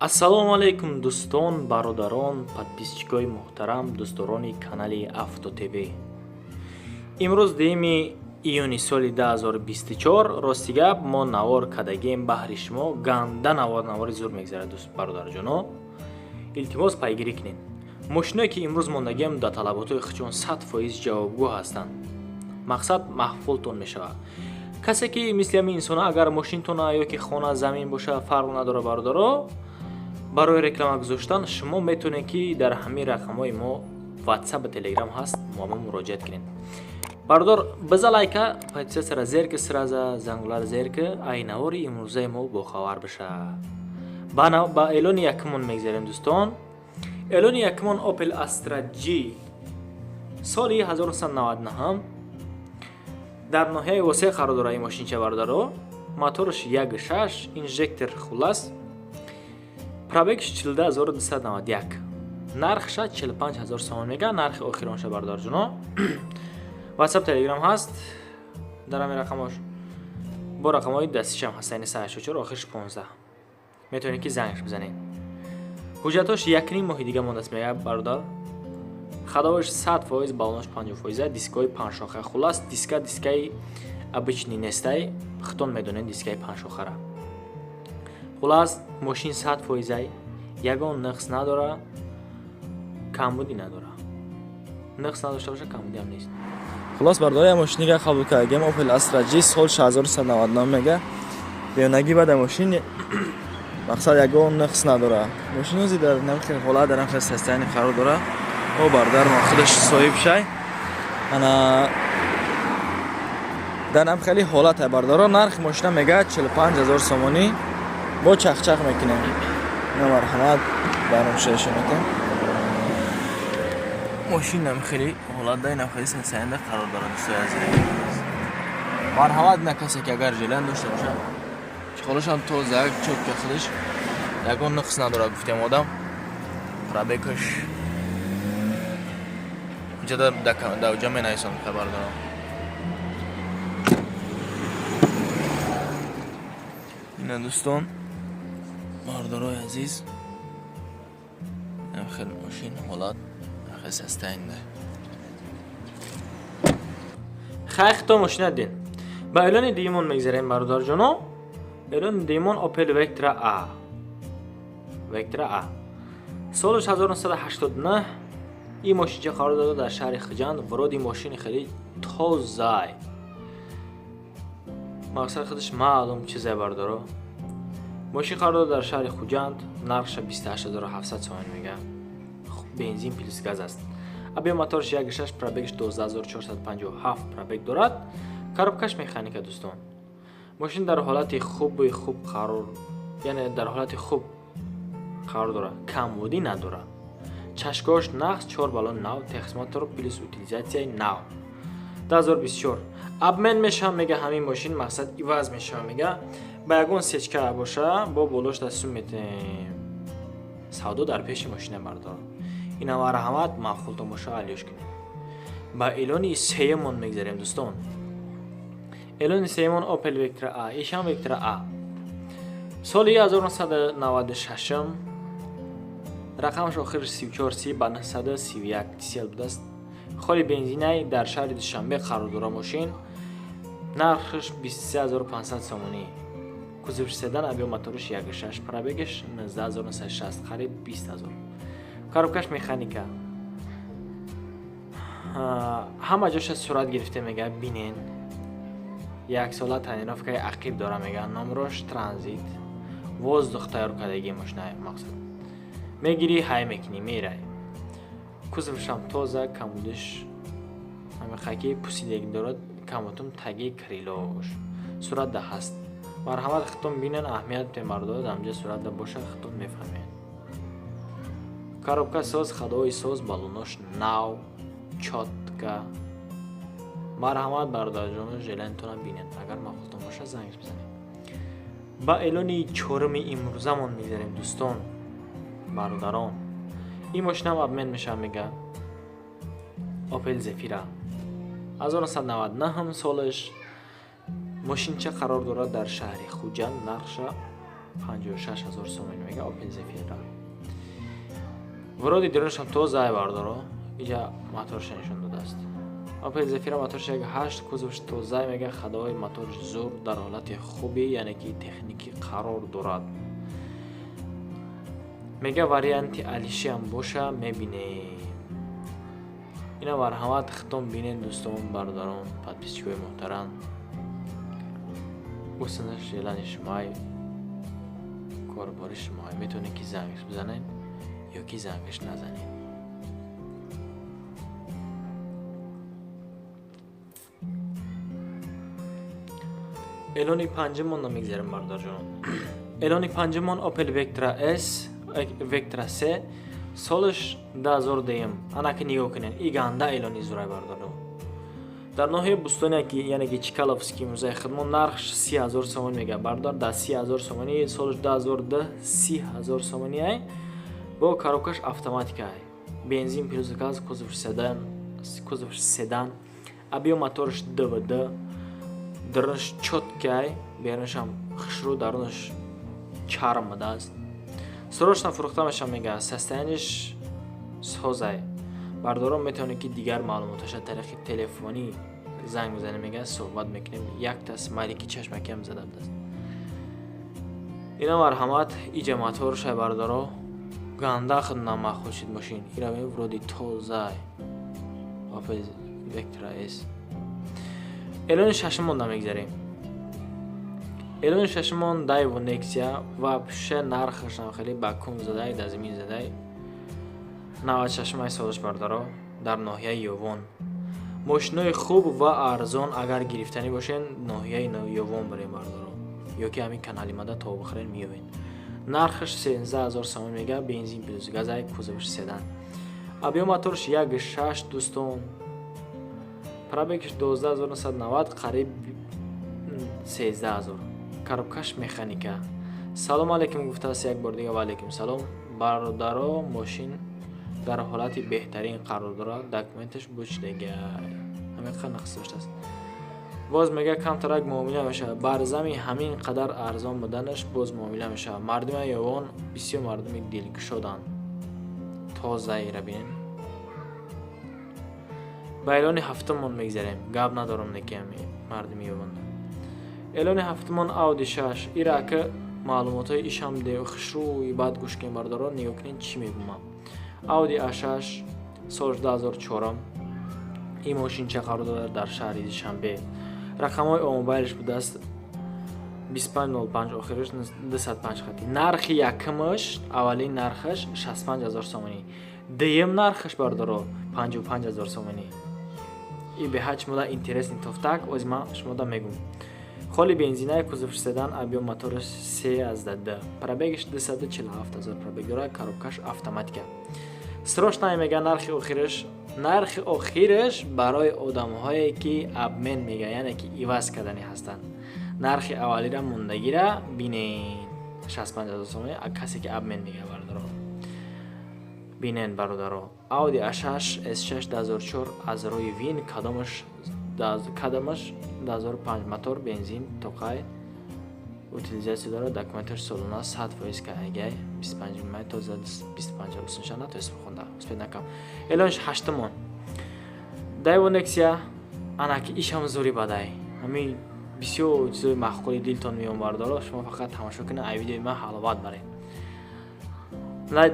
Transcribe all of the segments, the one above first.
ассалому алайкум дӯстон, бародарон, подписчикои муҳтарам, дӯстдорони канали Авто ТВ. имрӯз 2 июни соли 2024 рости гап мо навор кардагем баҳри шумо ганда навори зур мегзарад. дӯст бародарҷоно, илтимос пайгирӣ кунед. мошиное ки имрӯз мондагем дар талаботои худшон 100% ҷавобгӯ ҳастанд. мақсад маҳфултон мешавад. касе ки мисли ҳамин инсона агар мошинтона ё ки хона замин боша фарқ надора бародаро, барои реклама гузоштан шумо метавонед ки дар ҳамин рақамҳои мо WhatsApp ва Telegram ҳаст, мо муроҷиат кунед. бародар биза лайка, подписатсияра зерка сраза зангулар зерка, ай навори имрӯзаи мо бохабар баша. ба эълони якумон мегзарем дӯстон. эълони якумон Opel Astra G соли 1999 дар ноҳияи восеъ қарор дорад. ин мошинча бародаро моторш 1.6 инжектор хулас, пробегш 40291, нархша 45000 сомон мега, нархи охиронша бародарҷоно. WhatsApp Telegram ҳаст дар ҳамин рақамош, бо рақамҳои дастишам ҳаст, яъне 384 охирш 15. метавонед ки зангш бизанед. ҳуҷҷатош 1.5 моҳи дига мондааст мега бародар. хадовош 100%, балонош 50%, дискаҳои 5 шоха. хулас дискаи обычни нестай, хутон медонед дискаи 5 шохара. хулас мошин 100%, ягон нақс надора, камбудӣ надора. нақс надошта боша камбудӣ ҳам нест. хулас бардори мошинига қабул кардагем Opel Astra G сол 1999 мега. беёнагӣ баъд мошин мақсад ягон нақс надора. мошин ози дар намхи ҳолат дар намхи состоянии қарор дора. о бардар мо худаш соҳиб шай. ана дар намхи ҳолат бардаро нархи мошина мега 45000 сомонӣ. бо чахчах мекунем. ина марҳамат баромшашон метам. мошин намхи ҳолат дар намхи состоянда қарор дорад. дӯстои азиз, марҳамат на касе ки агар жилан дошта боша, чиқолашам тоза чотка худаш ягон нақс надора. гуфтем одам пробегаш ҷада да ҷаме наисон хабар дорам. ина дӯстон бардорои азиз, намхи мошин ҳолат намхи состоянда. хайхто мошина дин. ба эълони дуюмон мегзарем бародарҷоно. эълони дуюмон Opel Vectra A. Vectra A солаш 1989. ин мошинча қарор дорад дар шаҳри Хиҷанд. вороди мошини хеле тоза. мақсад худаш маълум чизе бардаро. мошин қарор дорад дар шаҳри Хуҷанд. нархша 28700 сомон мега. бензин плюс газ аст. абе моторш 1.6, пробегш 12457 пробег дорад. коробкаш механика дӯстон. мошин дар ҳолати хуб қарор, яъне дар ҳолати хуб қарор дорад. камбудӣ надорад. чашкош нақс 4 балон нав, техосмотор плюс утилизатсияи нав. 2024 обмен мешавам мега ҳамин мошин, мақсад иваз мешавам мега. ба ягон сечка боша бо болош дастум метем. савдо дар пеши мошина бардор. ина марҳамат маъқултон боша алёш кунед. ба эълони сеюмон мегзарем дӯстон. эълони сеюмон Opel Vectra A. ишам Vectra A соли 1996 рақамаш охирш 3430 ба 931 дисел будааст. холи бензинай дар шаҳри Душанбе қарор дора мошин. нархш 23500 сомонӣ. кузовш седан, абе моторш 1.6, пробегаш 19960, қариб 20000. коробкаш механика. ҳама ҷоша сурат гирифта мега, бинен. 1 сола тренировкаи ақиб дора мега. номрош транзит. воздух тайёр кардаги мошина мақсад. мегири ҳай мекунӣ мерай. кузовшам тоза, камбудиш ҳамихаки пусидеги дорад. камбутум таги крилош. сурат да ҳаст. марҳамат хитон бинен, аҳамият темардод ҳамҷа сурат да боша, хитон мефаҳмед. коробка соз, хадои соз, балонош нав, чотка. марҳамат бародарҷоно, желентона бинен. агар маъқултон боша занг бизанед. ба эълони чорumi имрӯзамон мегзарем дӯстон бародарон. ин мошинам обмен мешавад мега Opel Zafira 1999 солаш. мошинча қарор дорад дар шаҳри Хуҷанд. нархша 56000 сомон мега Opel Zafira. Вороди дроншам то зай бардоро. Иҷа моторш нишон додааст. Opel Zafira моторш 1.8 кузовш то зай мега хадаҳои моторш зур дар ҳолати хубе, яъне ки техникӣ қарор дорад. Мега варианти алиши ҳам боша мебинем. Ина марҳамат хитом бинен дӯстон, бародарон, подписчикои муҳтарам. усинаш желани шумои корбори шумои метавонед ки зангш бизанед ё ки зангш назанед. اعلان پنجمان نمیگذاریم بردار جان. اعلان پنجمان Opel Vectra S Vectra 3 سالش 2010. انا که نگاه کنین این گنده اعلانی زورای بردار. در ناحیه بوستانی که یعنی که چیکالوفسکی موزه خدمت نرخش 30000 سومن میگه بردار. در 30000 سومنی سالش 2010 30000 سومنی ای با کاروکش اتوماتیک ای. بنزین پلوز گاز کوزوش سدان ابیو موتورش DVD درنش چوتکای بیرنش هم خشرو درنش چرم داست. سروش نفروخته میشه میگه سستانش سوزای. بردارم میتونه که دیگر معلوماتش از طریق تلفنی زنگ بزنه میگه صحبت میکنیم. یک تا اسمایی که چشمکم زده است. اینا مرحمت ایجا موتورش بردارو گنده خود نماخوشید ماشین. اینا می ورودی توزای. Opel Vectra S. اعلان ششمان نمیگذاریم. اعلان ششمان دایو نکسیا و بشه نرخش خیلی بکوم زده دزمین زده 96 سالش بردارو در ناحیه یوون. ماشینای خوب و ارزان اگر گرفتنی باشین ناحیه یوون بریم بردارو یا که همین کانالی ماده تا بخرین میوین. نرخش 13000 سومن میگه بنزین پلوز گازای کوزوش سدان. ابیو موتورش 1.6 دوستان. پرابکش 12990 قریب 13000. коробкаш механика. салом алейкум гуфтааст як бор дига. ва алейкум салом. бародаро мошин дар ҳолати беҳтарин қарор дорад. документаш бучдага ҳамин қадar нақсоштааст. боз мега камтарак муомила мешавад. барзами ҳамин қадар арзон буданаш боз муомила мешавад. мардуми ёвон бисёр мардуми дилкушоданд. тозаира бинен. ба эълони ҳафтумон мегзарем. гап надорам некам мардуми ёвон. اعلان هفتمان Audi 6 ایرا که معلومات های ایشم ده خشروی بعد گوش کنیم برداران نگاه کنین چی میگم. Audi A6 سالش 2004. این ماشین چه قرار داره در شهر شنبه. رقم های موبایلش بوده است 2505 آخرش 205 خطی. نرخ یکمش اولین نرخش 65000 سومنی. دوم نرخش بردارو 55000 سومنی. این به هیچ مدت اینترس نیفتک از ما شما دا میگم. خالی بنزینای کوزوش سدان ابیو موتورش 3 پرابگش 247000 پرابگ داره. коробкаш автоматика. страшно میگه نرخ آخرش برای آدم‌هایی که ابمن میگه یعنی که ایواز کردنی هستند. نرخ اولی را موندگی را بینین 65000 سومن. کسی که ابمن میگه بردارو بینن برادرو. Audi A6 S6 2004 از روی وین کدامش 2005 موتور بنزین توقع утилизация داره. دکومنتش سالانه 100% که اگه 25 ماه تا 25 روز نشانه تو اسم خونده اسپید نکم. اعلانش هشتمان دایو نکسیا انا که ایش هم زوری بدای همین بسیار چیزای معقولی دلتون میون برداره. شما فقط تماشا کنید ای ویدیو من حلاوت برین.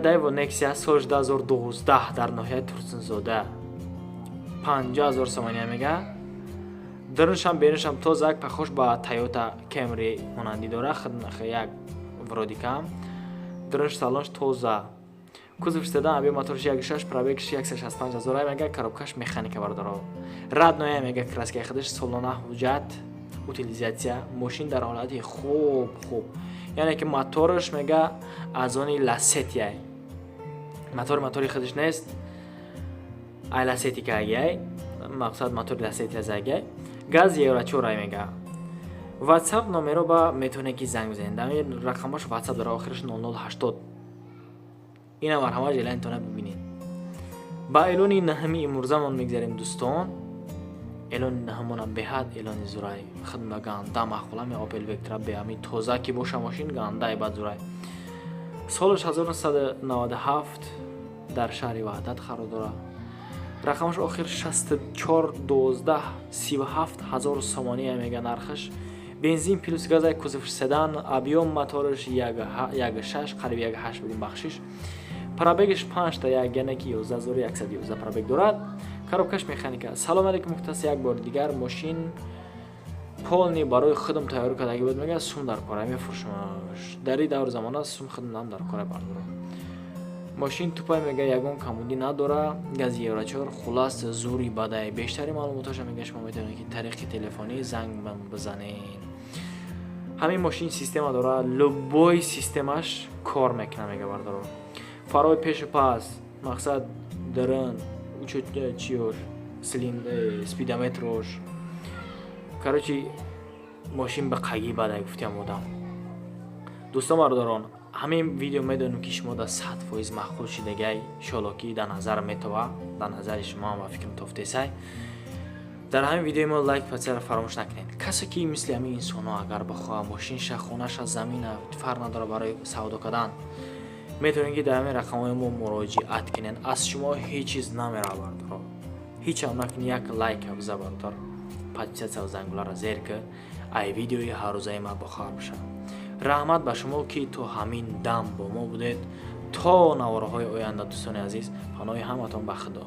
دایو نکسیا سالش 2012 در ناحیه ترسنزاده 50000 سومنی میگه. درنش هم بینش هم تازه یک پخوش با تایوتا کمری مانندی داره. خدمت یک ورودی کم درنش سالانش تازه کوزوش سدان ابی موتورش 1.6 پرابگش 165000 میگه. коробкаш механика бардоро. радное میگه краски خودش سالانه حجت утилизация ماشین در حالت خوب یعنی که موتورش میگه از اون لاسیتیه. موتوری خودش نیست ای لاسیتی که اگه مقصد موتور لاسیتی از اگه گاز یه چورای میگه. واتساپ نمره با میتونه که زنگ بزنید. این رقمش واتساپ داره آخرش 0080. اینا مرحمت جلوی اینتونه ببینید. با اعلان نهمی امروزمون میگذاریم دوستان. اعلان همون بهاد اعلان زورای خدمت گنده مخولم اپل وکترا به امی توزه کی باشه ماشین گنده بعد زورای سالش 1997 در شهر وحدت قرار داره. رقمش آخر 6412 37000 سومانی میگه نرخش. بنزین پلوس گاز کوزف سدان ابیوم موتورش 1.6 قریب 1.8 بدیم بخشش. پرابگش 5 تا 11111 پرابگ دارد. коробкаш механика. салом алейкум мухтас, як бор дигар мошин полни барои худам тайёр кардаги буд, мега сум дар кора мефурӯшамаш. дар ин давр замона сум худам дар кора бардора. мошин тупай мега ягон камуди надора, гази еврочор, хулас зури бадай. бештари маълумоташа мега шумо метавонед ки тариқи телефонӣ занг бизанед. ҳамин мошин система дора, любой системаш кор мекунад мега бардора. фарои пешу пас, мақсад даран чиёр спидометрош. короче мошин ба қаги бадай гуфтам одам. дӯстон бардорон, ҳамин видео медонам ки шумо дар 100% маъқул шудагай шолокӣ дар назар метова, дар назари шумо ва фикр тофтесай. дар ҳамин видеои мо лайк пасара фаромӯш накунед. касе ки мисли ҳамин инсонҳо агар бахоҳа мошинша, хонаша, замина фарқ надора барои савдо кардан, метавонед ки дар ҳамин рақамҳои мо муроҷиат кунед. аз шумо ҳеҷ чиз намеравад. ҳеҷ ҳам накунед, як лайк афза бардор, подписатсия зангулара зер ки ай видеои ҳаррӯзаи ма бохабар бошад. раҳмат ба шумо ки то ҳамин дам бо мо будед. то навораҳои оянда, дӯстони азиз, паноҳи ҳаматон ба худо.